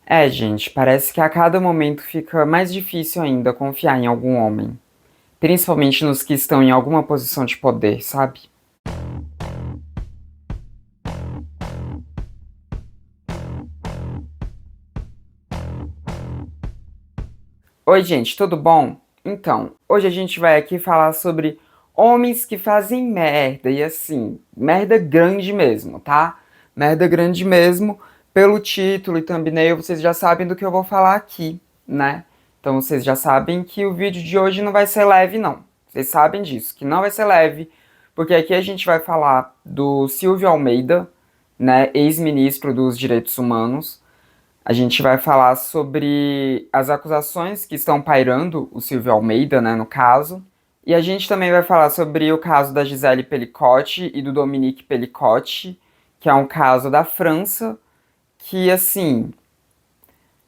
É, gente, parece que a cada momento fica mais difícil ainda confiar em algum homem. Principalmente nos que estão em alguma posição de poder, sabe? Oi, gente, tudo bom? Então, hoje a gente vai aqui falar sobre homens que fazem merda, e assim, merda grande mesmo, tá? Merda grande mesmo, pelo título e thumbnail, vocês já sabem do que eu vou falar aqui, né? Então vocês já sabem que o vídeo de hoje não vai ser leve, não. Vocês sabem disso, que não vai ser leve, porque aqui a gente vai falar do Silvio Almeida, né, ex-ministro dos Direitos Humanos. A gente vai falar sobre as acusações que estão pairando o Silvio Almeida, né, no caso. E a gente também vai falar sobre o caso da Gisele Pelicot e do Dominique Pelicot, que é um caso da França, que, assim,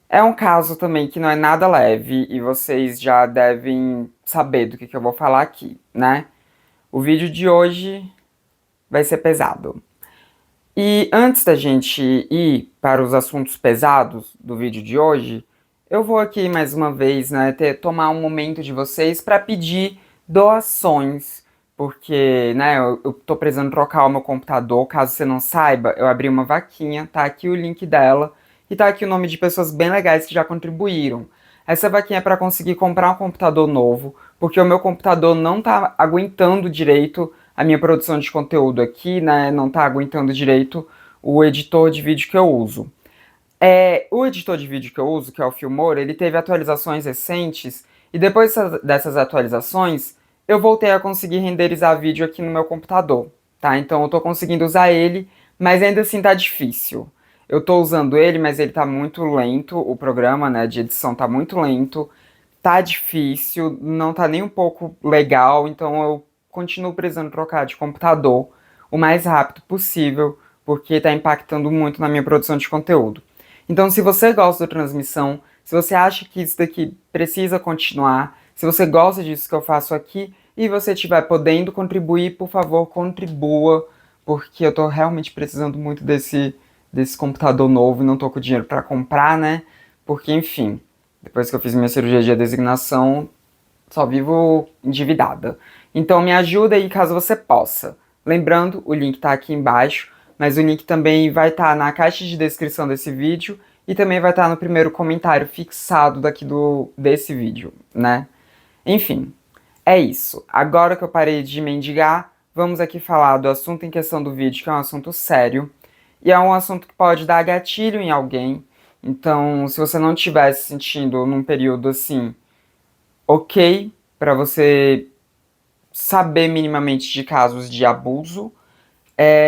é um caso também que não é nada leve e vocês já devem saber do que eu vou falar aqui, né? O vídeo de hoje vai ser pesado. E antes da gente ir para os assuntos pesados do vídeo de hoje, eu vou aqui mais uma vez, né, tomar um momento de vocês para pedir doações, porque, né, eu tô precisando trocar o meu computador. Caso você não saiba, eu abri uma vaquinha, tá aqui o link dela e tá aqui o nome de pessoas bem legais que já contribuíram. Essa vaquinha é para conseguir comprar um computador novo, porque o meu computador não tá aguentando direito a minha produção de conteúdo aqui, né, não tá aguentando direito o editor de vídeo que eu uso. O editor de vídeo que eu uso, que é o Filmora, ele teve atualizações recentes e depois dessas atualizações eu voltei a conseguir renderizar vídeo aqui no meu computador, tá? Então eu tô conseguindo usar ele, mas ainda assim tá difícil. Eu tô usando ele, mas ele tá muito lento, o programa, né, de edição tá muito lento, tá difícil, não tá nem um pouco legal, então eu continuo precisando trocar de computador o mais rápido possível, porque tá impactando muito na minha produção de conteúdo. Então, se você gosta da transmissão, se você acha que isso daqui precisa continuar, se você gosta disso que eu faço aqui e você estiver podendo contribuir, por favor, contribua, porque eu tô realmente precisando muito desse computador novo e não tô com dinheiro para comprar, né? Porque, enfim, depois que eu fiz minha cirurgia de designação, só vivo endividada. Então me ajuda aí caso você possa. Lembrando, o link tá aqui embaixo, mas o link também vai estar na caixa de descrição desse vídeo e também vai estar no primeiro comentário fixado desse vídeo, né? Enfim, é isso. Agora que eu parei de mendigar, vamos aqui falar do assunto em questão do vídeo, que é um assunto sério. E é um assunto que pode dar gatilho em alguém. Então, se você não estiver se sentindo num período assim, ok, para você saber minimamente de casos de abuso,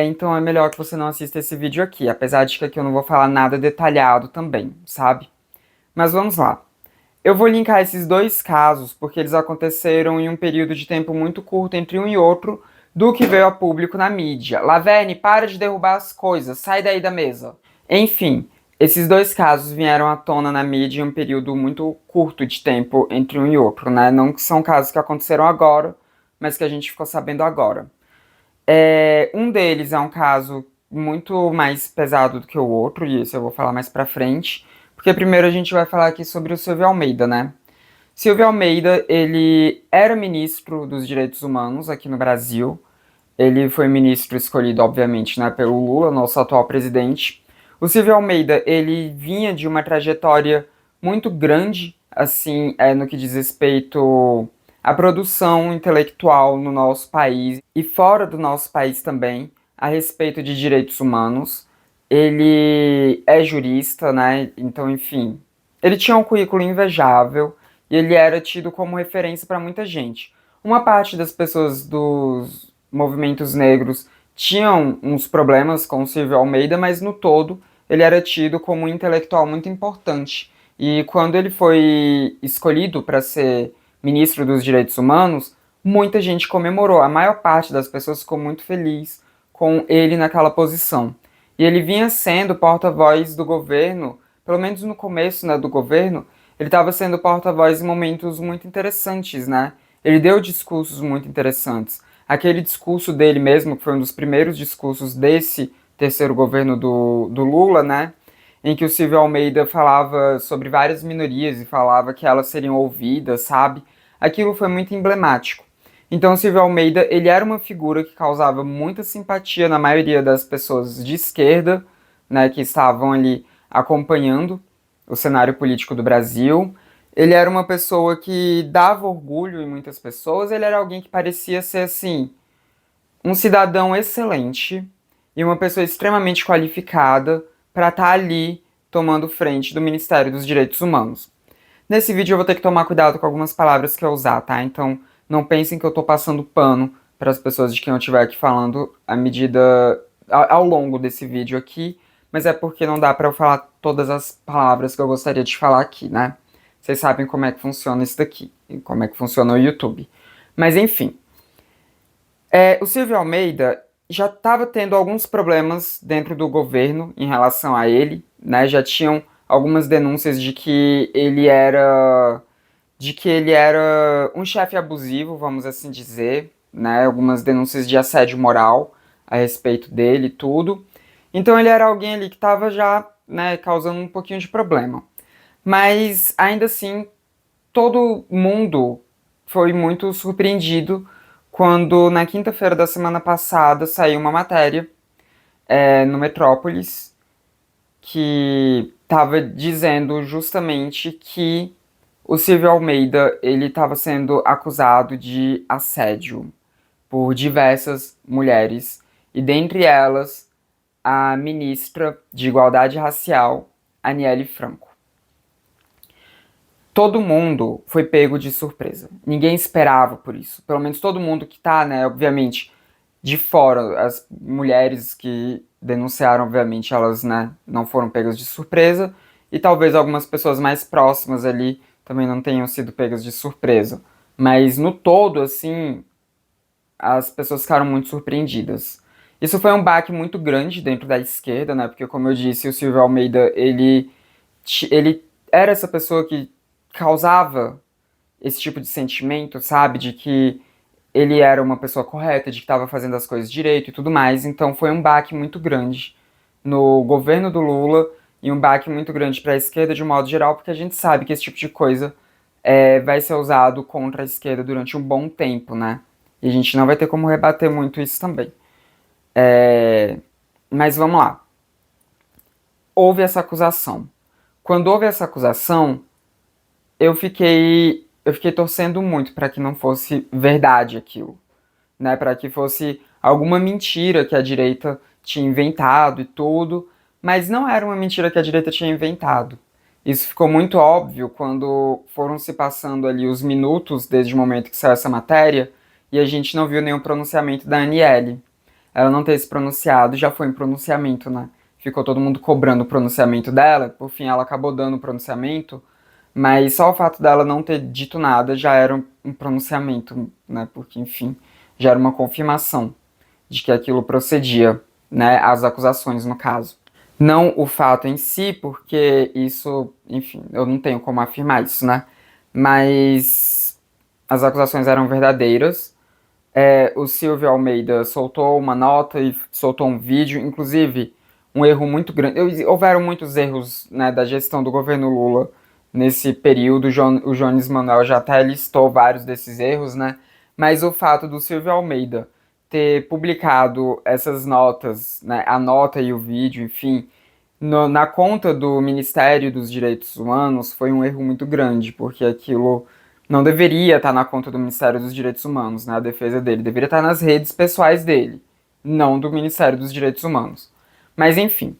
então é melhor que você não assista esse vídeo aqui, apesar de que aqui eu não vou falar nada detalhado também, sabe? Mas vamos lá. Eu vou linkar esses dois casos porque eles aconteceram em um período de tempo muito curto entre um e outro do que veio a público na mídia. Laverne, para de derrubar as coisas, sai daí da mesa. Enfim, esses dois casos vieram à tona na mídia em um período muito curto de tempo entre um e outro, né? Não que são casos que aconteceram agora, mas que a gente ficou sabendo agora. Um deles é um caso muito mais pesado do que o outro, e isso eu vou falar mais pra frente, porque primeiro a gente vai falar aqui sobre o Silvio Almeida, né? Silvio Almeida, ele era ministro dos Direitos Humanos aqui no Brasil. Ele foi ministro escolhido, obviamente, né, pelo Lula, nosso atual presidente. O Silvio Almeida, ele vinha de uma trajetória muito grande, assim, no que diz respeito à produção intelectual no nosso país e fora do nosso país também, a respeito de direitos humanos. Ele é jurista, né? Então, enfim, ele tinha um currículo invejável e ele era tido como referência para muita gente. Uma parte das pessoas dos movimentos negros tinham uns problemas com o Silvio Almeida, mas no todo ele era tido como um intelectual muito importante. E quando ele foi escolhido para ser ministro dos Direitos Humanos, muita gente comemorou. A maior parte das pessoas ficou muito feliz com ele naquela posição. E ele vinha sendo porta-voz do governo, pelo menos no começo, né, do governo, ele estava sendo porta-voz em momentos muito interessantes, né? Ele deu discursos muito interessantes. Aquele discurso dele mesmo, que foi um dos primeiros discursos desse terceiro governo do Lula, né? em que o Silvio Almeida falava sobre várias minorias e falava que elas seriam ouvidas, sabe? Aquilo foi muito emblemático. Então, o Silvio Almeida, ele era uma figura que causava muita simpatia na maioria das pessoas de esquerda, né, que estavam ali acompanhando o cenário político do Brasil. Ele era uma pessoa que dava orgulho em muitas pessoas, ele era alguém que parecia ser, assim, um cidadão excelente e uma pessoa extremamente qualificada para estar ali tomando frente do Ministério dos Direitos Humanos. Nesse vídeo eu vou ter que tomar cuidado com algumas palavras que eu usar, tá? Então não pensem que eu tô passando pano para as pessoas de quem eu estiver aqui falando à medida ao longo desse vídeo aqui, mas é porque não dá para eu falar todas as palavras que eu gostaria de falar aqui, né? Vocês sabem como é que funciona isso daqui, e como é que funciona o YouTube. Mas enfim, o Silvio Almeida já estava tendo alguns problemas dentro do governo em relação a ele, né? Já tinham algumas denúncias de que ele era um chefe abusivo, vamos assim dizer, né? Algumas denúncias de assédio moral a respeito dele e tudo. Então ele era alguém ali que estava já, né, causando um pouquinho de problema. Mas ainda assim, todo mundo foi muito surpreendido quando na quinta-feira da semana passada saiu uma matéria no Metrópolis que estava dizendo justamente que o Silvio Almeida ele estava sendo acusado de assédio por diversas mulheres e dentre elas a ministra de Igualdade Racial, Aniele Franco. Todo mundo foi pego de surpresa. Ninguém esperava por isso. Pelo menos todo mundo que tá, né, obviamente, de fora. As mulheres que denunciaram, obviamente, elas, né, não foram pegas de surpresa. E talvez algumas pessoas mais próximas ali também não tenham sido pegas de surpresa. Mas no todo, assim, as pessoas ficaram muito surpreendidas. Isso foi um baque muito grande dentro da esquerda, né? Porque, como eu disse, o Silvio Almeida, ele era essa pessoa que causava esse tipo de sentimento, sabe? De que ele era uma pessoa correta, de que estava fazendo as coisas direito e tudo mais. Então foi um baque muito grande no governo do Lula e um baque muito grande para a esquerda de um modo geral, porque a gente sabe que esse tipo de coisa vai ser usado contra a esquerda durante um bom tempo, né? E a gente não vai ter como rebater muito isso também. Mas vamos lá. Houve essa acusação. Quando houve essa acusação, eu fiquei torcendo muito para que não fosse verdade aquilo, né? Para que fosse alguma mentira que a direita tinha inventado e tudo, mas não era uma mentira que a direita tinha inventado. Isso ficou muito óbvio quando foram se passando ali os minutos desde o momento que saiu essa matéria e a gente não viu nenhum pronunciamento da Aniele. Ela não ter se pronunciado, já foi um pronunciamento, né? Ficou todo mundo cobrando o pronunciamento dela, por fim ela acabou dando o pronunciamento, mas só o fato dela não ter dito nada já era um pronunciamento, né? Porque, enfim, já era uma confirmação de que aquilo procedia, né? As acusações, no caso. Não o fato em si, porque isso, enfim, eu não tenho como afirmar isso, né? Mas as acusações eram verdadeiras. O Silvio Almeida soltou uma nota e soltou um vídeo, inclusive um erro muito grande. Houveram muitos erros, né, da gestão do governo Lula nesse período. O Jones Manuel já até listou vários desses erros, né? Mas o fato do Silvio Almeida ter publicado essas notas, né, a nota e o vídeo, enfim, na conta do Ministério dos Direitos Humanos foi um erro muito grande, porque aquilo não deveria estar na conta do Ministério dos Direitos Humanos, né? A defesa dele deveria estar nas redes pessoais dele, não do Ministério dos Direitos Humanos. Mas enfim,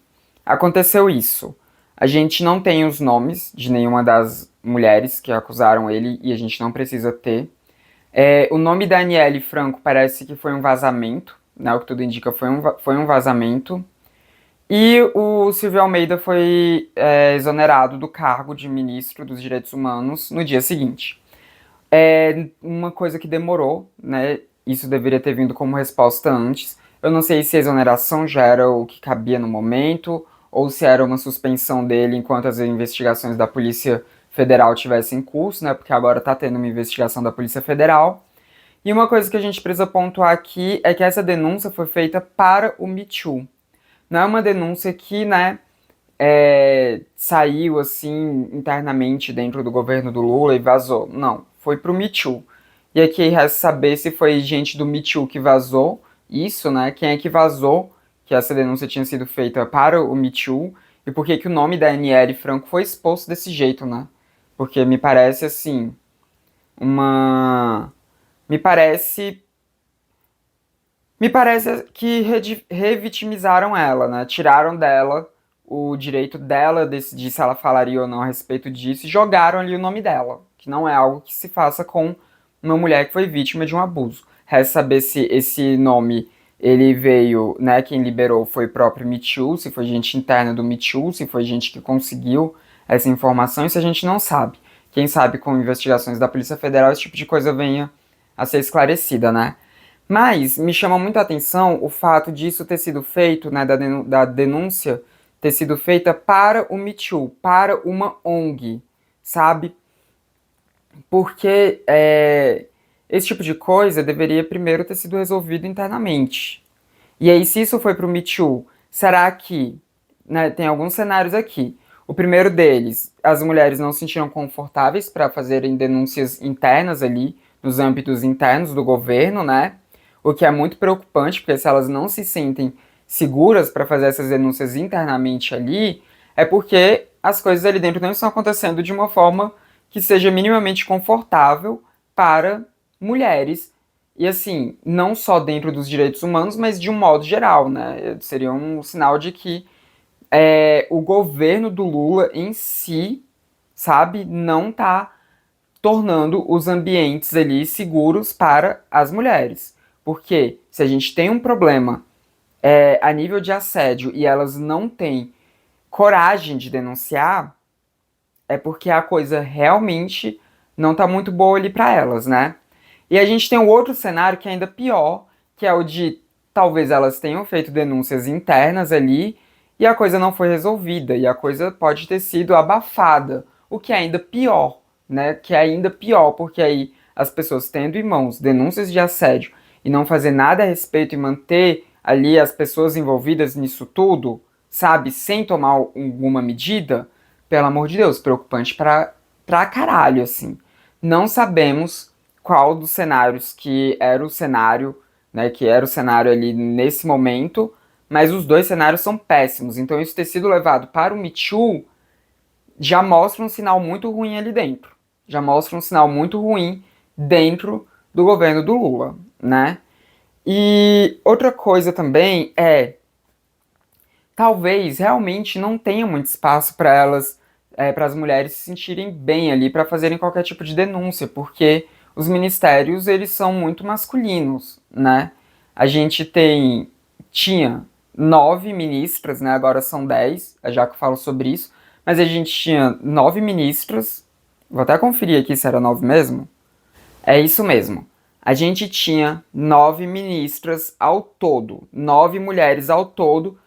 aconteceu isso. A gente não tem os nomes de nenhuma das mulheres que acusaram ele e a gente não precisa ter. O nome da Aniele Franco parece que foi um vazamento, né? O que tudo indica foi um vazamento. E o Silvio Almeida foi exonerado do cargo de ministro dos Direitos Humanos no dia seguinte. É uma coisa que demorou, né? Isso deveria ter vindo como resposta antes. Eu não sei se a exoneração já era o que cabia no momento, ou se era uma suspensão dele enquanto as investigações da Polícia Federal tivessem em curso, né? Porque agora tá tendo uma investigação da Polícia Federal. E uma coisa que a gente precisa pontuar aqui é que essa denúncia foi feita para o Me Too. Não é uma denúncia que, né, saiu assim internamente dentro do governo do Lula e vazou. Não, foi pro Me Too. E aqui resta saber se foi gente do Me Too que vazou isso, né? Quem é que vazou que essa denúncia tinha sido feita para o Me Too e por que que o nome da Aniele Franco foi exposto desse jeito, né? Porque me parece assim, uma. Me parece. Me parece que revitimizaram ela, né? Tiraram dela o direito dela decidir se ela falaria ou não a respeito disso e jogaram ali o nome dela, que não é algo que se faça com uma mulher que foi vítima de um abuso. Resta saber se esse nome ele veio, né? Quem liberou foi o próprio Me Too, se foi gente interna do Me Too, se foi gente que conseguiu essa informação, isso a gente não sabe. Quem sabe com investigações da Polícia Federal esse tipo de coisa venha a ser esclarecida, né? Mas me chama muito a atenção o fato disso ter sido feito, né, da denúncia ter sido feita para o Me Too, para uma ONG, sabe? Porque esse tipo de coisa deveria primeiro ter sido resolvido internamente. E aí, se isso foi para o Me Too, será que, né, tem alguns cenários aqui. O primeiro deles, as mulheres não se sentiram confortáveis para fazerem denúncias internas ali, nos âmbitos internos do governo, né? O que é muito preocupante, porque se elas não se sentem seguras para fazer essas denúncias internamente ali, é porque as coisas ali dentro não estão acontecendo de uma forma que seja minimamente confortável para mulheres. E assim, não só dentro dos direitos humanos, mas de um modo geral, né? Seria um sinal de que o governo do Lula em si, sabe, não está tornando os ambientes ali seguros para as mulheres. Porque se a gente tem um problema a nível de assédio e elas não têm coragem de denunciar, é porque a coisa realmente não tá muito boa ali para elas, né? E a gente tem um outro cenário que é ainda pior, que é o de talvez elas tenham feito denúncias internas ali e a coisa não foi resolvida e a coisa pode ter sido abafada, o que é ainda pior, né? Que é ainda pior, porque aí as pessoas tendo em mãos denúncias de assédio e não fazer nada a respeito e manter ali as pessoas envolvidas nisso tudo, sabe, sem tomar alguma medida, pelo amor de Deus, preocupante pra caralho, assim. Não sabemos qual dos cenários que era o cenário, né, que era o cenário ali nesse momento, mas os dois cenários são péssimos. Então isso ter sido levado para o Me Too já mostra um sinal muito ruim ali dentro. Já mostra um sinal muito ruim dentro do governo do Lula, né? E outra coisa também talvez realmente não tenha muito espaço para elas, para as mulheres se sentirem bem ali para fazerem qualquer tipo de denúncia, porque os ministérios eles são muito masculinos, né? A gente tinha 9 ministras, né? Agora são 10, já que eu falo sobre isso, mas a gente tinha 9 ministras. Vou até conferir aqui se era 9 mesmo. É isso mesmo. A gente tinha 9 ministras ao todo, 9 mulheres ao todo,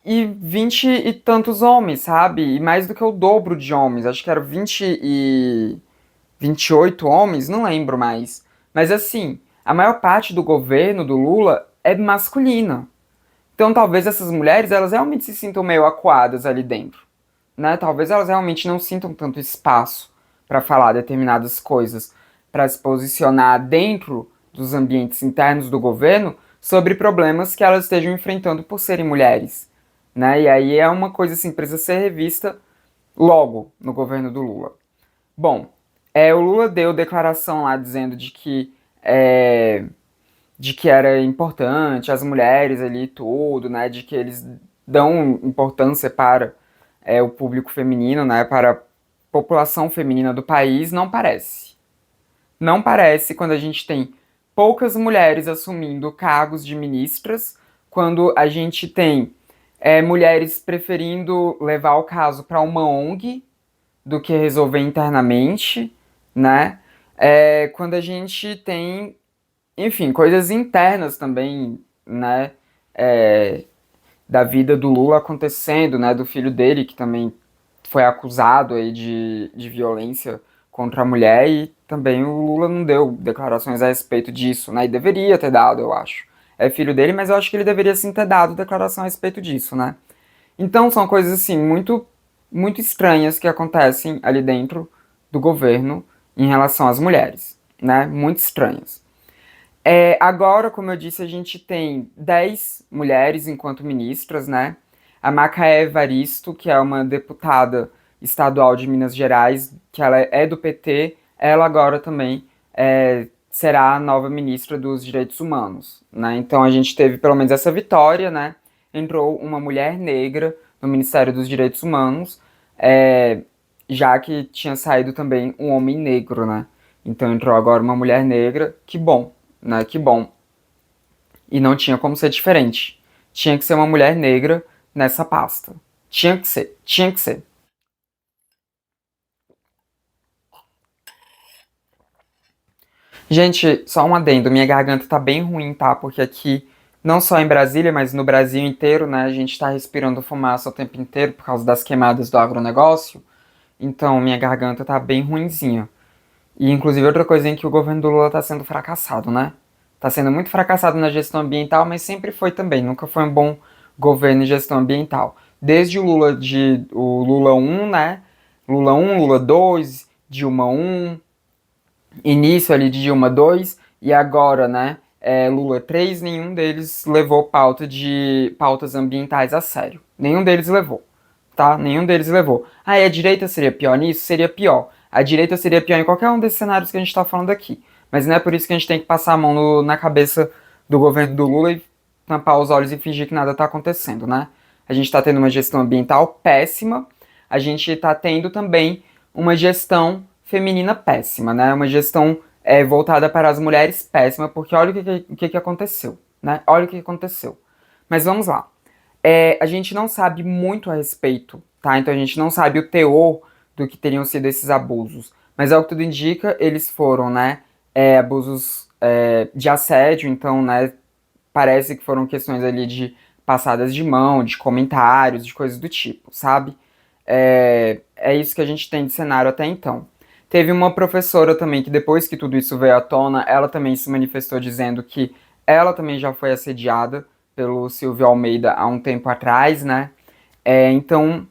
e 20 e tantos homens, sabe? E mais do que o dobro de homens. Acho que era 28 homens, não lembro mais. Mas assim, a maior parte do governo do Lula é masculina. Então talvez essas mulheres, elas realmente se sintam meio acuadas ali dentro, né? Talvez elas realmente não sintam tanto espaço para falar determinadas coisas, para se posicionar dentro dos ambientes internos do governo sobre problemas que elas estejam enfrentando por serem mulheres, né? E aí é uma coisa assim, precisa ser revista logo no governo do Lula. Bom, o Lula deu declaração lá dizendo de que era importante as mulheres ali e tudo, né? De que eles dão importância para o público feminino, né? Para a população feminina do país. Não parece. Não parece quando a gente tem poucas mulheres assumindo cargos de ministras, quando a gente tem mulheres preferindo levar o caso para uma ONG do que resolver internamente, né? Quando a gente tem, enfim, coisas internas também, né? Da vida do Lula acontecendo, né? Do filho dele, que também foi acusado aí de violência contra a mulher, e também o Lula não deu declarações a respeito disso, né? E deveria ter dado, eu acho. É filho dele, mas eu acho que ele deveria sim ter dado declaração a respeito disso, né? Então são coisas assim muito estranhas que acontecem ali dentro do governo em relação às mulheres, né? Muito estranhas. Agora, como eu disse, a gente tem 10 mulheres enquanto ministras, né? A Macaé Evaristo, que é uma deputada estadual de Minas Gerais, que ela é do PT, ela agora também será a nova ministra dos Direitos Humanos, né? Então a gente teve pelo menos essa vitória, né? Entrou uma mulher negra no Ministério dos Direitos Humanos, é, já que tinha saído também um homem negro, né? Então entrou agora uma mulher negra, que bom, né? Que bom. E não tinha como ser diferente. Tinha que ser uma mulher negra nessa pasta. Tinha que ser, tinha que ser. Gente, só um adendo, minha garganta tá bem ruim, tá? Porque aqui, não só em Brasília, mas no Brasil inteiro, né, a gente tá respirando fumaça o tempo inteiro por causa das queimadas do agronegócio. Então, minha garganta tá bem ruinzinha. E, inclusive, outra coisa em que o governo do Lula tá sendo fracassado, né? Tá sendo muito fracassado na gestão ambiental, mas sempre foi também. Nunca foi um bom governo em gestão ambiental. Desde o Lula 1, né? Lula 1, Lula 2, Dilma 1, início ali de Dilma 2 e agora, né, Lula 3, nenhum deles levou pautas ambientais a sério. Nenhum deles levou, tá? Nenhum deles levou. Ah, e a direita seria pior nisso? Seria pior. A direita seria pior em qualquer um desses cenários que a gente tá falando aqui. Mas não é por isso que a gente tem que passar a mão na cabeça do governo do Lula e tampar os olhos e fingir que nada tá acontecendo, né? A gente tá tendo uma gestão ambiental péssima, a gente tá tendo também uma gestão feminina péssima, né? Uma gestão voltada para as mulheres péssima, porque olha o que aconteceu, né? Olha o que aconteceu. Mas vamos lá. A gente não sabe muito a respeito, tá? Então a gente não sabe o teor do que teriam sido esses abusos. Mas ao que tudo indica, eles foram, né? Abusos de assédio, então, né? Parece que foram questões ali de passadas de mão, de comentários, de coisas do tipo, sabe? É isso que a gente tem de cenário até então. Teve uma professora também que depois que tudo isso veio à tona, ela também se manifestou dizendo que ela também já foi assediada pelo Silvio Almeida há um tempo atrás, né? Então,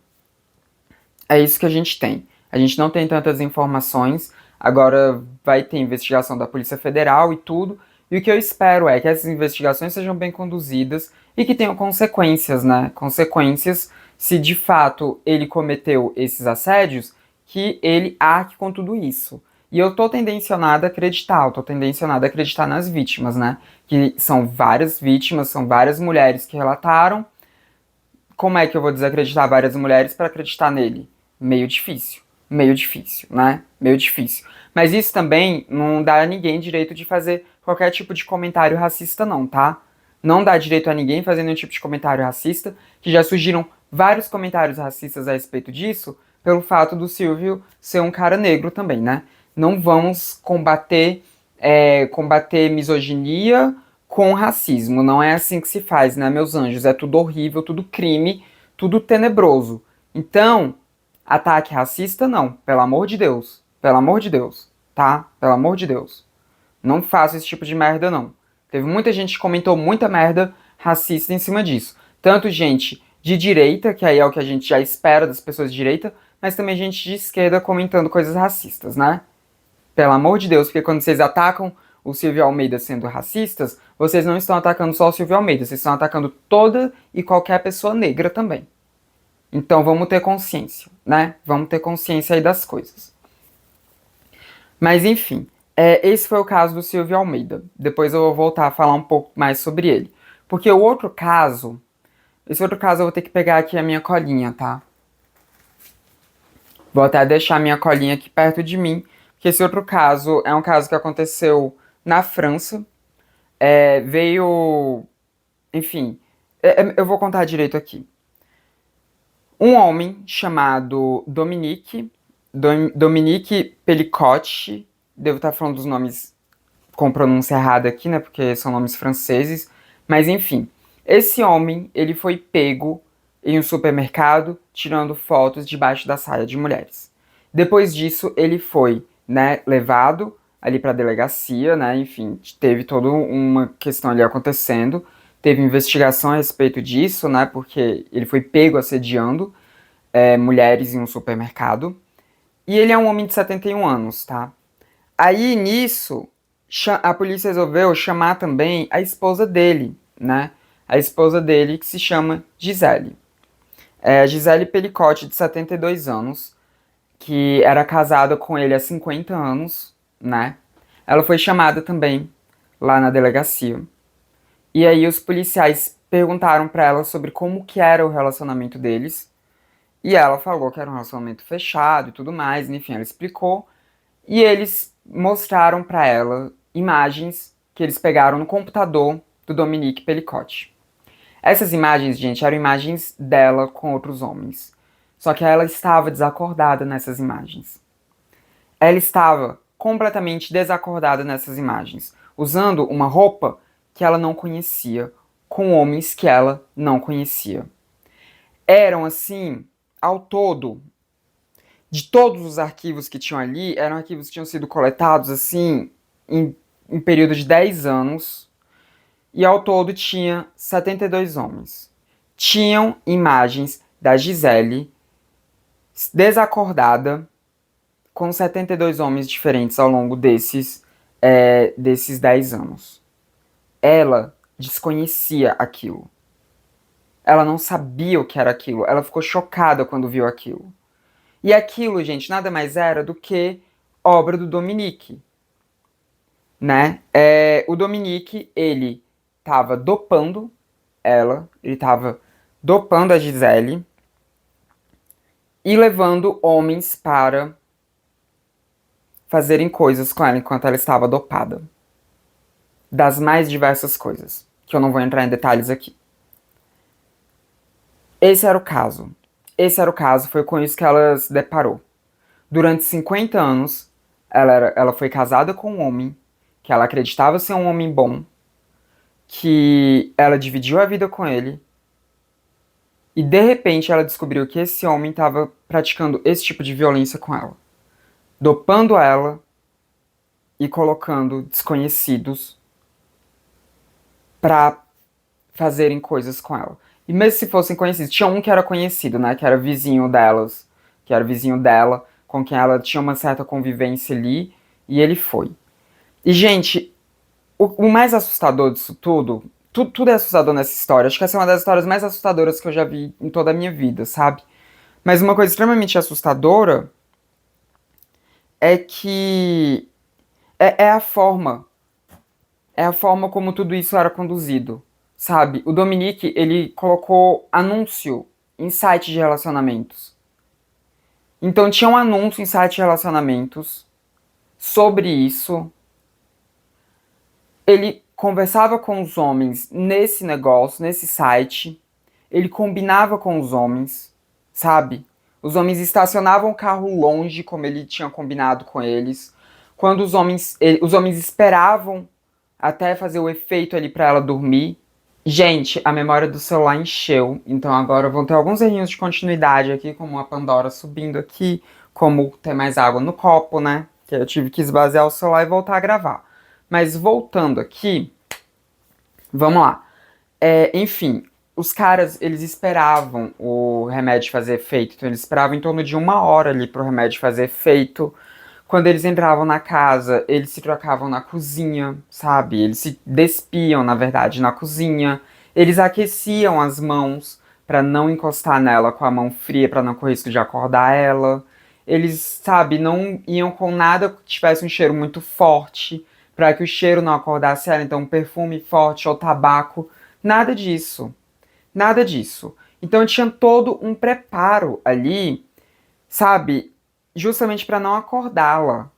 é isso que a gente tem. A gente não tem tantas informações, agora vai ter investigação da Polícia Federal e tudo, e o que eu espero é que essas investigações sejam bem conduzidas e que tenham consequências, né? Consequências se de fato ele cometeu esses assédios, que ele arque com tudo isso. E eu tô tendencionada a acreditar, eu tô tendencionada a acreditar nas vítimas, né? Que são várias vítimas, são várias mulheres que relataram. Como é que eu vou desacreditar várias mulheres para acreditar nele? Meio difícil, né? Meio difícil. Mas isso também não dá a ninguém direito de fazer qualquer tipo de comentário racista, não, tá? Não dá direito a ninguém fazer nenhum tipo de comentário racista, que já surgiram vários comentários racistas a respeito disso, pelo fato do Silvio ser um cara negro também, né? Não vamos combater misoginia com racismo. Não é assim que se faz, né, meus anjos? É tudo horrível, tudo crime, tudo tenebroso. Então, ataque racista, não. Pelo amor de Deus. Pelo amor de Deus. Tá? Pelo amor de Deus. Não faça esse tipo de merda, não. Teve muita gente que comentou muita merda racista em cima disso. Tanto gente de direita, que aí é o que a gente já espera das pessoas de direita, mas também gente de esquerda comentando coisas racistas, né? Pelo amor de Deus, porque quando vocês atacam o Silvio Almeida sendo racistas, vocês não estão atacando só o Silvio Almeida, vocês estão atacando toda e qualquer pessoa negra também. Então vamos ter consciência, né? Vamos ter consciência aí das coisas. Mas enfim, esse foi o caso do Silvio Almeida. Depois eu vou voltar a falar um pouco mais sobre ele. Porque esse outro caso eu vou ter que pegar aqui a minha colinha, tá? Vou até deixar a minha colinha aqui perto de mim, porque esse outro caso é um caso que aconteceu na França. Veio. Enfim, eu vou contar direito aqui. Um homem chamado Dominique Pellicotte, devo estar falando dos nomes com pronúncia errada aqui, né, porque são nomes franceses, mas enfim, esse homem, ele foi pego em um supermercado tirando fotos debaixo da saia de mulheres. Depois disso, ele foi, né, levado ali para a delegacia, né, enfim, teve toda uma questão ali acontecendo, teve investigação a respeito disso, né? Porque ele foi pego assediando mulheres em um supermercado. E ele é um homem de 71 anos, tá? Aí, nisso, a polícia resolveu chamar também a esposa dele, né? A esposa dele, que se chama Gisele. Gisele Pelicotti, de 72 anos, que era casada com ele há 50 anos, né? Ela foi chamada também lá na delegacia. E aí os policiais perguntaram pra ela sobre como que era o relacionamento deles. E ela falou que era um relacionamento fechado e tudo mais, enfim, ela explicou. E eles mostraram pra ela imagens que eles pegaram no computador do Dominique Pelicotti. Essas imagens, gente, eram imagens dela com outros homens. Só que ela estava desacordada nessas imagens. Ela estava completamente desacordada nessas imagens, usando uma roupa que ela não conhecia, com homens que ela não conhecia. Eram assim, ao todo, de todos os arquivos que tinham ali, eram arquivos que tinham sido coletados assim em período de 10 anos, e ao todo tinha 72 homens. Tinham imagens da Gisele desacordada com 72 homens diferentes ao longo desses 10 anos. Ela desconhecia aquilo. Ela não sabia o que era aquilo. Ela ficou chocada quando viu aquilo. E aquilo, gente, nada mais era do que obra do Dominique, né? O Dominique, ele estava dopando ela, ele estava dopando a Gisele e levando homens para fazerem coisas com ela enquanto ela estava dopada. Das mais diversas coisas, que eu não vou entrar em detalhes aqui. Esse era o caso. Foi com isso que ela se deparou. Durante 50 anos, ela foi casada com um homem que ela acreditava ser um homem bom, que ela dividiu a vida com ele, e de repente ela descobriu que esse homem estava praticando esse tipo de violência com ela, dopando ela e colocando desconhecidos pra fazerem coisas com ela. E mesmo se fossem conhecidos, tinha um que era conhecido, né, que era vizinho delas, que era vizinho dela, com quem ela tinha uma certa convivência ali, e ele foi. E, gente, o mais assustador disso tudo é assustador nessa história. Acho que essa é uma das histórias mais assustadoras que eu já vi em toda a minha vida, sabe? Mas uma coisa extremamente assustadora é que é a forma. É a forma como tudo isso era conduzido, sabe? O Dominique, ele colocou anúncio em site de relacionamentos. Então tinha um anúncio em site de relacionamentos sobre isso. Ele conversava com os homens nesse negócio, nesse site. Ele combinava com os homens, sabe? Os homens estacionavam o carro longe, como ele tinha combinado com eles. Quando os homens esperavam até fazer o efeito ali pra ela dormir. Gente, a memória do celular encheu, então agora vão ter alguns errinhos de continuidade aqui, como a Pandora subindo aqui, como ter mais água no copo, né? Que eu tive que esvaziar o celular e voltar a gravar. Mas voltando aqui, vamos lá. Enfim, os caras, eles esperavam o remédio fazer efeito, então eles esperavam em torno de 1 hora ali pro remédio fazer efeito. Quando eles entravam na casa, eles se trocavam na cozinha, sabe? Eles se despiam, na verdade, na cozinha. Eles aqueciam as mãos pra não encostar nela com a mão fria, pra não correr risco de acordar ela. Eles, sabe, não iam com nada que tivesse um cheiro muito forte, pra que o cheiro não acordasse ela. Então, perfume forte ou tabaco, nada disso. Nada disso. Então, tinha todo um preparo ali, sabe? Justamente para não acordá-la.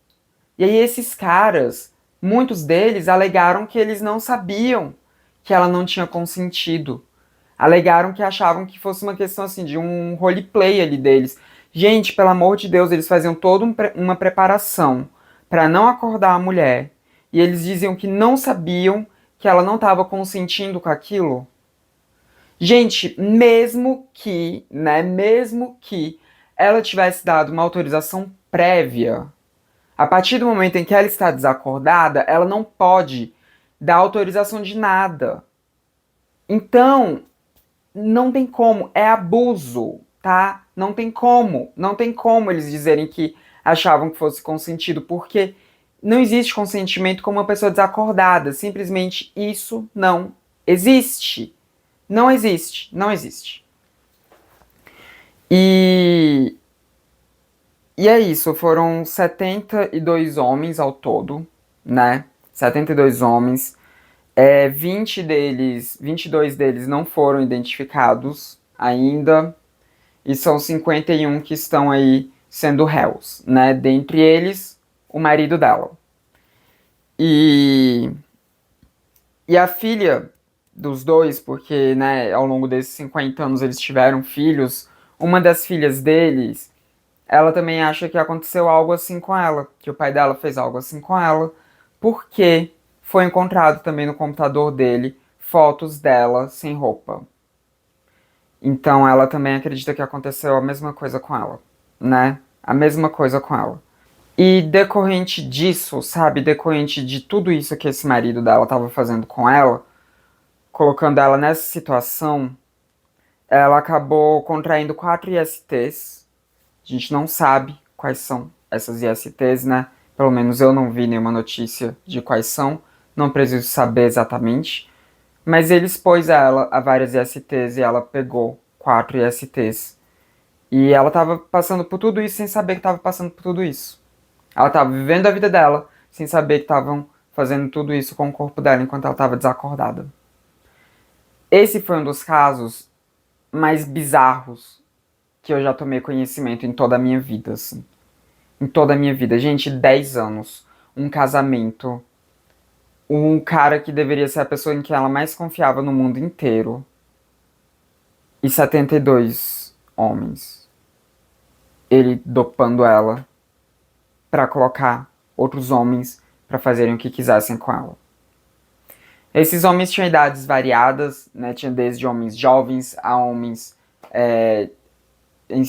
E aí esses caras, muitos deles alegaram que eles não sabiam que ela não tinha consentido. Alegaram que achavam que fosse uma questão assim de um roleplay ali deles. Gente, pelo amor de Deus, eles faziam toda uma preparação para não acordar a mulher. E eles diziam que não sabiam que ela não estava consentindo com aquilo. Gente, mesmo que ela tivesse dado uma autorização prévia, a partir do momento em que ela está desacordada, ela não pode dar autorização de nada. Então, não tem como, é abuso, tá? Não tem como eles dizerem que achavam que fosse consentido, porque não existe consentimento com uma pessoa desacordada. Simplesmente isso não existe. Não existe, não existe. E, e é isso, foram 72 homens ao todo, né? 72 homens. 22 deles não foram identificados ainda, e são 51 que estão aí sendo réus, né? Dentre eles, o marido dela. E, e a filha dos dois, porque, né, ao longo desses 50 anos eles tiveram filhos, uma das filhas deles, ela também acha que aconteceu algo assim com ela, que o pai dela fez algo assim com ela, porque foi encontrado também no computador dele fotos dela sem roupa. Então ela também acredita que aconteceu a mesma coisa com ela, né? A mesma coisa com ela. E decorrente disso, sabe? Decorrente de tudo isso que esse marido dela estava fazendo com ela, colocando ela nessa situação, ela acabou contraindo 4 ISTs. A gente não sabe quais são essas ISTs, né? Pelo menos eu não vi nenhuma notícia de quais são. Não preciso saber exatamente. Mas ele expôs ela a várias ISTs e ela pegou 4 ISTs. E ela tava passando por tudo isso sem saber que tava passando por tudo isso. Ela tava vivendo a vida dela sem saber que estavam fazendo tudo isso com o corpo dela enquanto ela tava desacordada. Esse foi um dos casos mais bizarros que eu já tomei conhecimento em toda a minha vida, assim. Em toda a minha vida. Gente, 10 anos, um casamento, um cara que deveria ser a pessoa em quem ela mais confiava no mundo inteiro, e 72 homens. Ele dopando ela pra colocar outros homens pra fazerem o que quisessem com ela. Esses homens tinham idades variadas, né? Tinha desde homens jovens a homens,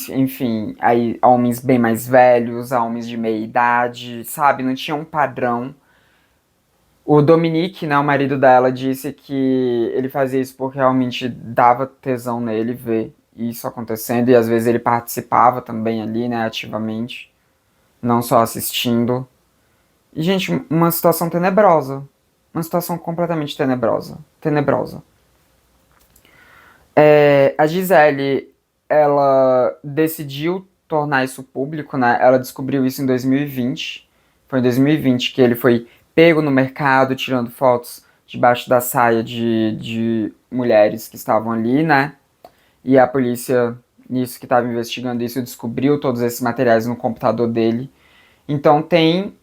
enfim, aí a homens bem mais velhos, a homens de meia idade, sabe? Não tinha um padrão. O Dominique, né, o marido dela, disse que ele fazia isso porque realmente dava tesão nele ver isso acontecendo, e às vezes ele participava também ali, né, ativamente, não só assistindo. E, gente, uma situação tenebrosa. Uma situação completamente tenebrosa. Tenebrosa. A Gisele, ela decidiu tornar isso público, né? Ela descobriu isso em 2020. Foi em 2020 que ele foi pego no mercado tirando fotos debaixo da saia de mulheres que estavam ali, né? E a polícia, nisso que estava investigando isso, descobriu todos esses materiais no computador dele. Então tem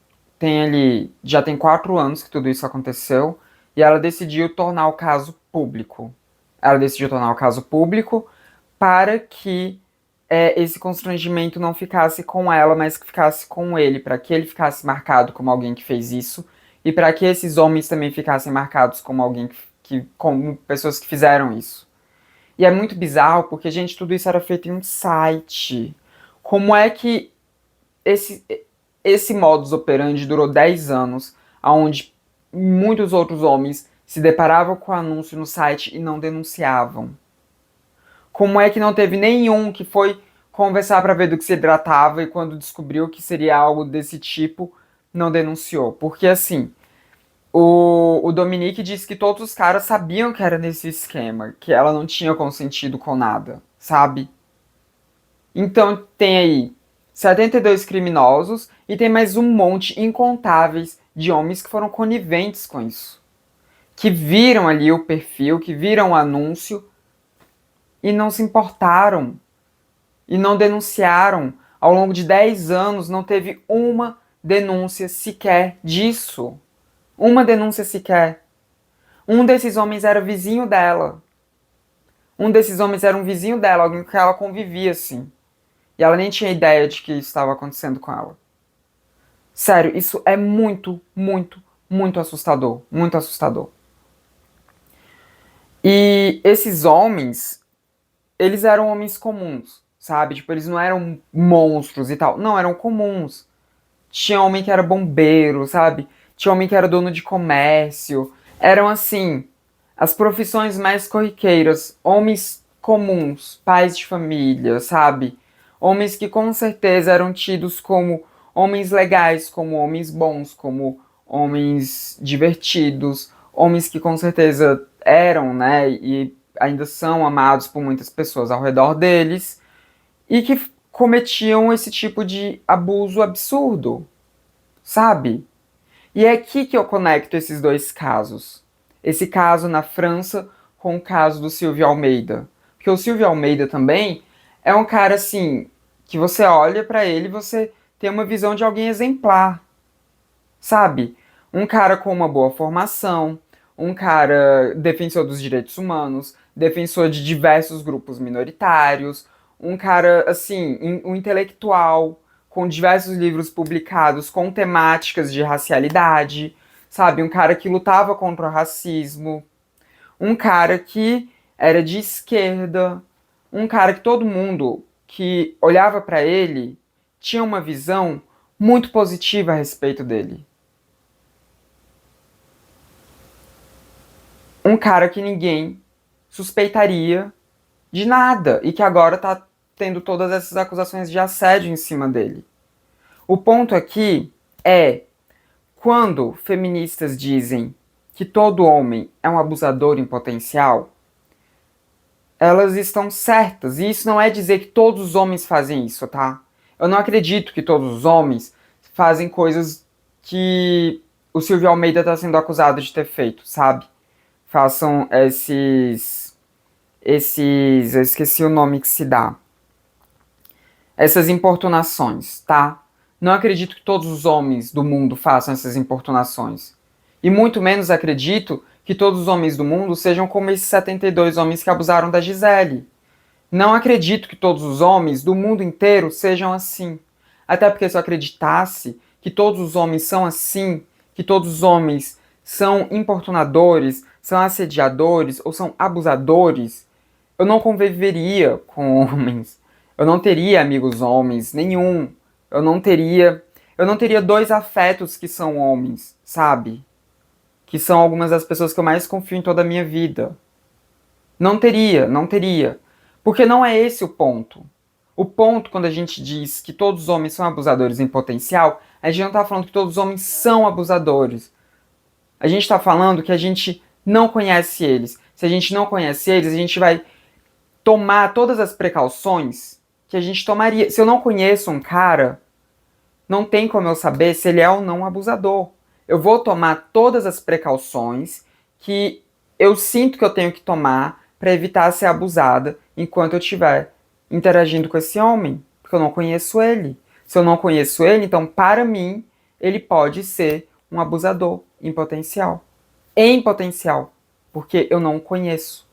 ali, já tem 4 anos que tudo isso aconteceu, e ela decidiu tornar o caso público. Ela decidiu tornar o caso público para que esse constrangimento não ficasse com ela, mas que ficasse com ele, para que ele ficasse marcado como alguém que fez isso, e para que esses homens também ficassem marcados como alguém como pessoas que fizeram isso. E é muito bizarro porque, gente, tudo isso era feito em um site. Como é que esse, esse modus operandi durou 10 anos, onde muitos outros homens se deparavam com o anúncio no site e não denunciavam? Como é que não teve nenhum que foi conversar para ver do que se tratava e quando descobriu que seria algo desse tipo, não denunciou? Porque assim, o Dominique disse que todos os caras sabiam que era nesse esquema, que ela não tinha consentido com nada, sabe? Então tem aí 72 criminosos e tem mais um monte incontáveis de homens que foram coniventes com isso. Que viram ali o perfil, que viram o anúncio e não se importaram. E não denunciaram. Ao longo de 10 anos não teve uma denúncia sequer disso. Uma denúncia sequer. Um desses homens era vizinho dela. Um desses homens era um vizinho dela, alguém com quem ela convivia, assim. E ela nem tinha ideia de que isso estava acontecendo com ela. Sério, isso é muito, muito, muito assustador. Muito assustador. E esses homens, eles eram homens comuns, sabe? Tipo, eles não eram monstros e tal. Não, eram comuns. Tinha homem que era bombeiro, sabe? Tinha homem que era dono de comércio. Eram assim. As profissões mais corriqueiras, homens comuns, pais de família, sabe? Homens que com certeza eram tidos como homens legais, como homens bons, como homens divertidos, homens que com certeza eram, né, e ainda são amados por muitas pessoas ao redor deles e que cometiam esse tipo de abuso absurdo, sabe? E é aqui que eu conecto esses dois casos. Esse caso na França com o caso do Silvio Almeida. Porque o Silvio Almeida também é um cara assim, que você olha pra ele e você tem uma visão de alguém exemplar, sabe? Um cara com uma boa formação, um cara defensor dos direitos humanos, defensor de diversos grupos minoritários, um cara, assim, um intelectual, com diversos livros publicados com temáticas de racialidade, sabe? Um cara que lutava contra o racismo, um cara que era de esquerda, um cara que todo mundo que olhava para ele tinha uma visão muito positiva a respeito dele. Um cara que ninguém suspeitaria de nada e que agora tá tendo todas essas acusações de assédio em cima dele. O ponto aqui é quando feministas dizem que todo homem é um abusador em potencial, elas estão certas. E isso não é dizer que todos os homens fazem isso, tá? Eu não acredito que todos os homens fazem coisas que o Silvio Almeida está sendo acusado de ter feito, sabe? Façam eu esqueci o nome que se dá. Essas importunações, tá? Não acredito que todos os homens do mundo façam essas importunações. E muito menos acredito que todos os homens do mundo sejam como esses 72 homens que abusaram da Gisele. Não acredito que todos os homens do mundo inteiro sejam assim. Até porque se eu acreditasse que todos os homens são assim, que todos os homens são importunadores, são assediadores ou são abusadores, eu não conviveria com homens. Eu não teria amigos homens, nenhum. Eu não teria dois afetos que são homens, sabe? Que são algumas das pessoas que eu mais confio em toda a minha vida. Não teria, não teria. Porque não é esse o ponto. O ponto, quando a gente diz que todos os homens são abusadores em potencial, a gente não está falando que todos os homens são abusadores. A gente está falando que a gente não conhece eles. Se a gente não conhece eles, a gente vai tomar todas as precauções que a gente tomaria. Se eu não conheço um cara, não tem como eu saber se ele é ou não um abusador. Eu vou tomar todas as precauções que eu sinto que eu tenho que tomar para evitar ser abusada enquanto eu estiver interagindo com esse homem, porque eu não conheço ele. Se eu não conheço ele, então para mim ele pode ser um abusador em potencial. Em potencial, porque eu não conheço.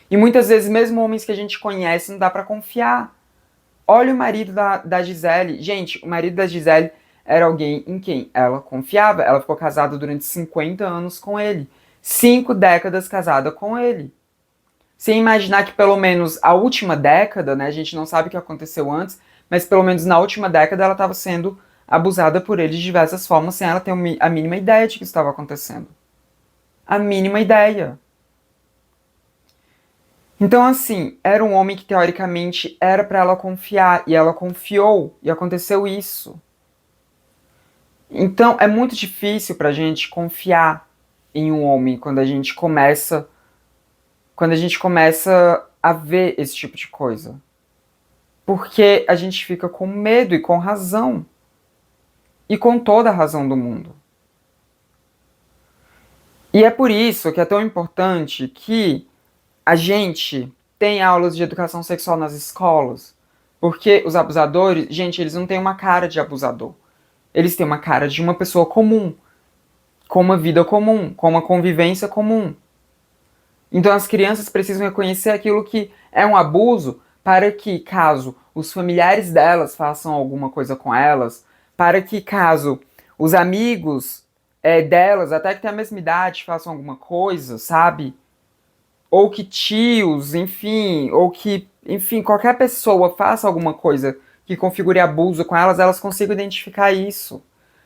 E muitas vezes mesmo homens que a gente conhece não dá para confiar. Olha o marido da Gisele. Gente, o marido da Gisele era alguém em quem ela confiava. Ela ficou casada durante 50 anos com ele. 5 décadas casada com ele. Sem imaginar que pelo menos a última década, né, a gente não sabe o que aconteceu antes, mas pelo menos na última década ela estava sendo abusada por ele de diversas formas, sem ela ter a mínima ideia de que isso estava acontecendo. A mínima ideia. Então, assim, era um homem que teoricamente era para ela confiar, e ela confiou, e aconteceu isso. Então, é muito difícil pra gente confiar em um homem quando a gente começa a ver esse tipo de coisa. Porque a gente fica com medo e com razão. E com toda a razão do mundo. E é por isso que é tão importante que a gente tem aulas de educação sexual nas escolas. Porque os abusadores, gente, eles não têm uma cara de abusador. Eles têm uma cara de uma pessoa comum, com uma vida comum, com uma convivência comum. Então as crianças precisam reconhecer aquilo que é um abuso para que, caso os familiares delas façam alguma coisa com elas, para que, caso os amigos delas, até que têm a mesma idade, façam alguma coisa, sabe? Ou que tios, enfim, ou que, enfim, qualquer pessoa faça alguma coisa que configure abuso com elas, elas consigam identificar isso.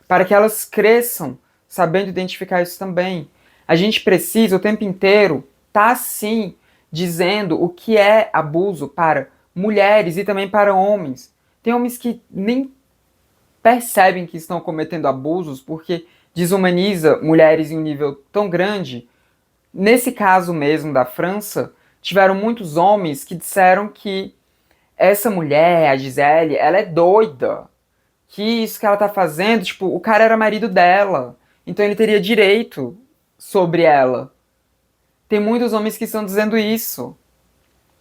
Para que elas cresçam sabendo identificar isso também. A gente precisa o tempo inteiro tá sim dizendo o que é abuso para mulheres e também para homens. Tem homens que nem percebem que estão cometendo abusos porque desumaniza mulheres em um nível tão grande. Nesse caso mesmo da França, tiveram muitos homens que disseram que essa mulher, a Gisele, ela é doida. Que isso que ela tá fazendo, tipo, o cara era marido dela. Então ele teria direito sobre ela. Tem muitos homens que estão dizendo isso.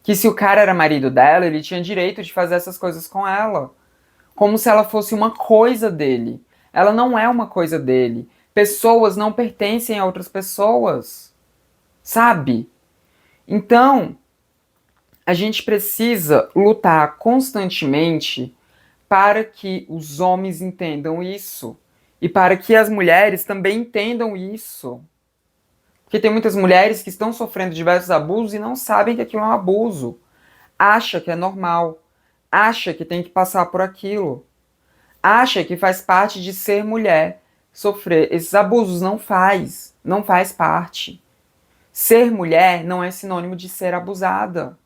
Que se o cara era marido dela, ele tinha direito de fazer essas coisas com ela. Como se ela fosse uma coisa dele. Ela não é uma coisa dele. Pessoas não pertencem a outras pessoas. Sabe? Então, a gente precisa lutar constantemente para que os homens entendam isso. E para que as mulheres também entendam isso. Porque tem muitas mulheres que estão sofrendo diversos abusos e não sabem que aquilo é um abuso. Acha que é normal. Acha que tem que passar por aquilo. Acha que faz parte de ser mulher sofrer esses abusos. Não faz. Não faz parte. Ser mulher não é sinônimo de ser abusada.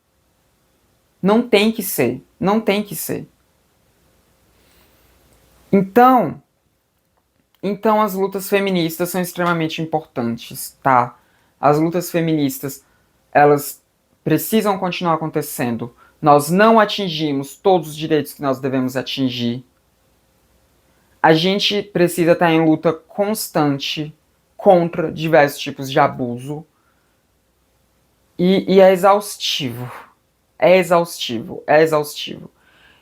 Não tem que ser. Não tem que ser. Então as lutas feministas são extremamente importantes, tá? As lutas feministas, elas precisam continuar acontecendo. Nós não atingimos todos os direitos que nós devemos atingir. A gente precisa estar em luta constante contra diversos tipos de abuso. E é exaustivo. É exaustivo. É exaustivo.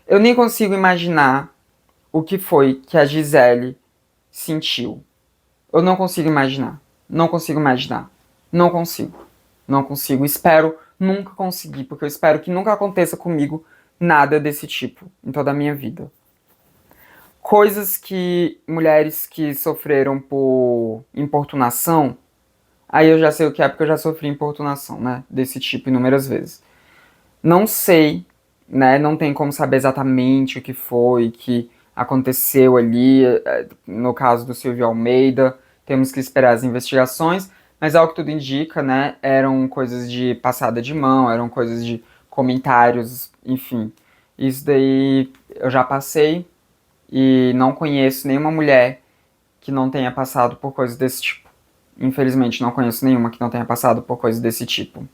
Eu nem consigo imaginar o que foi que a Gisele sentiu. Eu não consigo imaginar. Não consigo imaginar. Não consigo. Não consigo. Espero nunca conseguir, porque eu espero que nunca aconteça comigo nada desse tipo em toda a minha vida. Coisas que mulheres que sofreram por importunação, aí eu já sei o que é, porque eu já sofri importunação, né? Desse tipo inúmeras vezes. Não sei, né? Não tem como saber exatamente o que foi que aconteceu ali, no caso do Silvio Almeida, temos que esperar as investigações, mas ao que tudo indica, né, eram coisas de passada de mão, eram coisas de comentários, enfim. Isso daí eu já passei e não conheço nenhuma mulher que não tenha passado por coisas desse tipo. Infelizmente, não conheço nenhuma que não tenha passado por coisas desse tipo.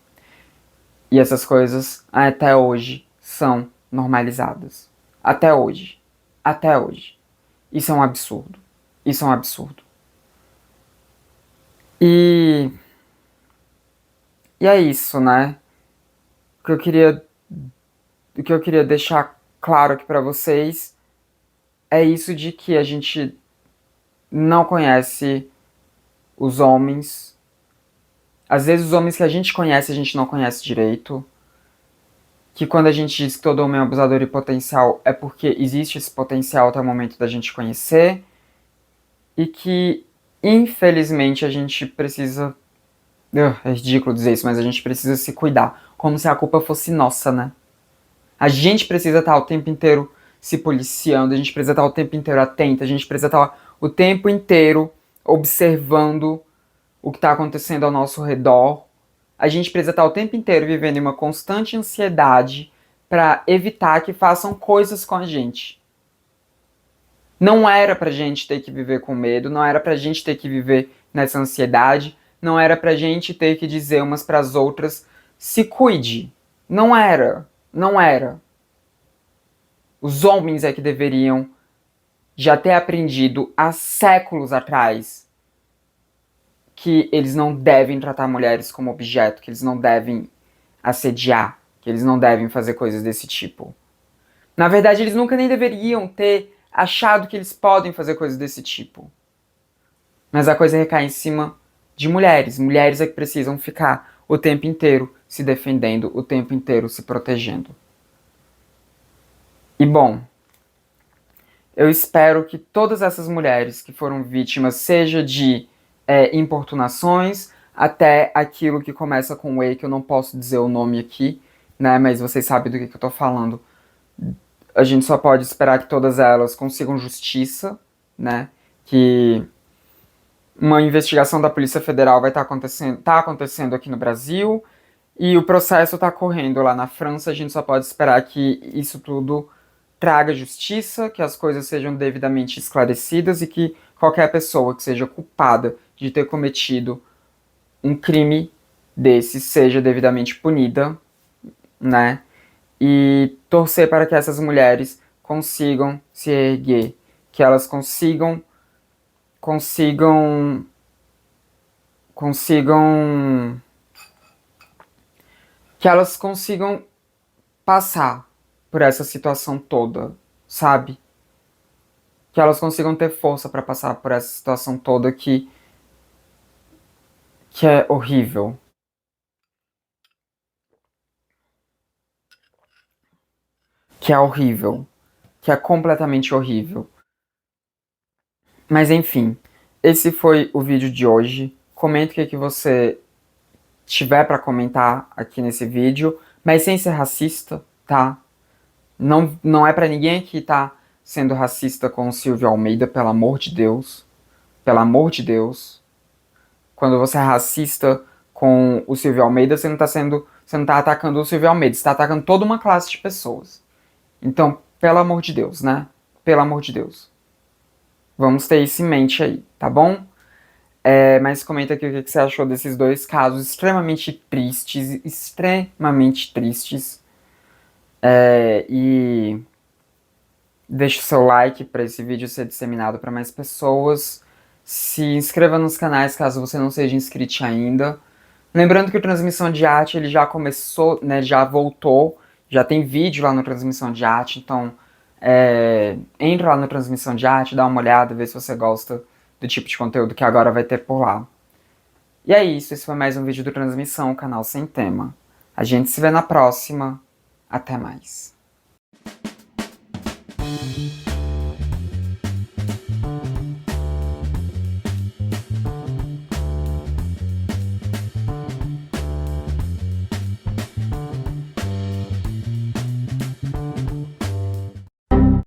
E essas coisas, até hoje, são normalizadas. Até hoje. Até hoje. Isso é um absurdo. Isso é um absurdo. E é isso, né? O que eu queria, o que eu queria deixar claro aqui pra vocês é isso de que a gente não conhece os homens. Às vezes os homens que a gente conhece, a gente não conhece direito. Que quando a gente diz que todo homem é um abusador e potencial, é porque existe esse potencial até o momento da gente conhecer. E que, infelizmente, a gente precisa... É ridículo dizer isso, mas a gente precisa se cuidar. Como se a culpa fosse nossa, né? A gente precisa estar o tempo inteiro se policiando, a gente precisa estar o tempo inteiro atento, a gente precisa estar o tempo inteiro observando o que está acontecendo ao nosso redor. A gente precisa estar o tempo inteiro vivendo em uma constante ansiedade para evitar que façam coisas com a gente. Não era pra gente ter que viver com medo, não era pra gente ter que viver nessa ansiedade, não era pra gente ter que dizer umas pras outras, se cuide. Não era, não era. Os homens é que deveriam já ter aprendido há séculos atrás que eles não devem tratar mulheres como objeto, que eles não devem assediar, que eles não devem fazer coisas desse tipo. Na verdade, eles nunca nem deveriam ter achado que eles podem fazer coisas desse tipo. Mas a coisa recai em cima de mulheres. Mulheres é que precisam ficar o tempo inteiro se defendendo, o tempo inteiro se protegendo. E bom, eu espero que todas essas mulheres que foram vítimas, seja de importunações, até aquilo que começa com E, que eu não posso dizer o nome aqui, né? Mas vocês sabem do que eu tô falando. A gente só pode esperar que todas elas consigam justiça, né? Que uma investigação da Polícia Federal vai estar acontecendo, tá acontecendo aqui no Brasil, e o processo está correndo lá na França. A gente só pode esperar que isso tudo traga justiça, que as coisas sejam devidamente esclarecidas e que qualquer pessoa que seja culpada de ter cometido um crime desse seja devidamente punida, né? E torcer para que essas mulheres consigam se erguer, que elas consigam consigam que elas consigam passar por essa situação toda, sabe? Que elas consigam ter força para passar por essa situação toda que é horrível. Que é horrível. Que é completamente horrível. Mas enfim, esse foi o vídeo de hoje. Comenta o que você tiver para comentar aqui nesse vídeo, mas sem ser racista, tá? Não é para ninguém aqui tá sendo racista com o Silvio Almeida, pelo amor de Deus. Pelo amor de Deus. Quando você é racista com o Silvio Almeida, você não tá atacando o Silvio Almeida, você tá atacando toda uma classe de pessoas. Então, pelo amor de Deus, né? Pelo amor de Deus. Vamos ter isso em mente aí, tá bom? Mas comenta aqui o que você achou desses dois casos extremamente tristes, extremamente tristes. E deixa o seu like para esse vídeo ser disseminado para mais pessoas. Se inscreva nos canais caso você não seja inscrito ainda. Lembrando que o Transmissão de Arte ele já começou, né, já voltou, já tem vídeo lá no Transmissão de Arte, então entra lá no Transmissão de Arte, dá uma olhada, vê se você gosta do tipo de conteúdo que agora vai ter por lá. E é isso, esse foi mais um vídeo do Transmissão, canal sem tema. A gente se vê na próxima. Até mais.